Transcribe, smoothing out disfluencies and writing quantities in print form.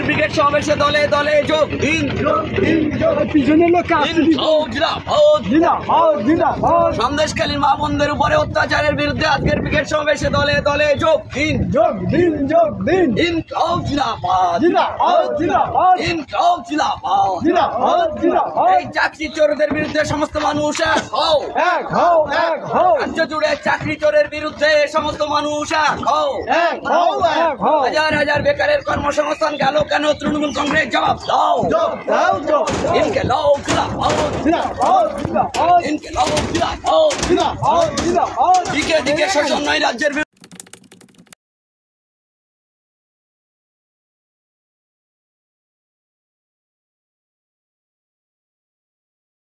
Brigade সমাবেশে দলে দলে যোগ দিন। পিছনের লোক সন্দেশকালীন মা বোনদের উপরে অত্যাচারের বিরুদ্ধে আজকের ব্রিগেড সমাবেশে দলে দলে যোগ দিন। যোগ দিন, যোগ দিন। ইনকলাব জিন্দাবাদ, জিন্দাবাদ, জিন্দাবাদ, ইনকলাব জিন্দাবাদ, জিন্দাবাদ, জিন্দাবাদ। এই চাকরি চোরদের বিরুদ্ধে সমস্ত মানুষ এক হও, এক হও, এক হও, রাজ্য জুড়ে চাকরি চোরের বিরুদ্ধে সমস্ত মানুষ এক হও, এক হও, এক হও। হাজার হাজার বেকারের কর্মসংস্থান গেল কেন? তৃণমূল কংগ্রেস জবাব দাও। যোগ দাও, যোগ দাও। ইনকলাব জিন্দাবাদ, জিন্দাবাদ, জিন্দাবাদ, ইনকলাব জিন্দাবাদ। জিন্দাবাদ, জিন্দাবাদ। দিকে দিকে শোষণ নয় রাজ্যের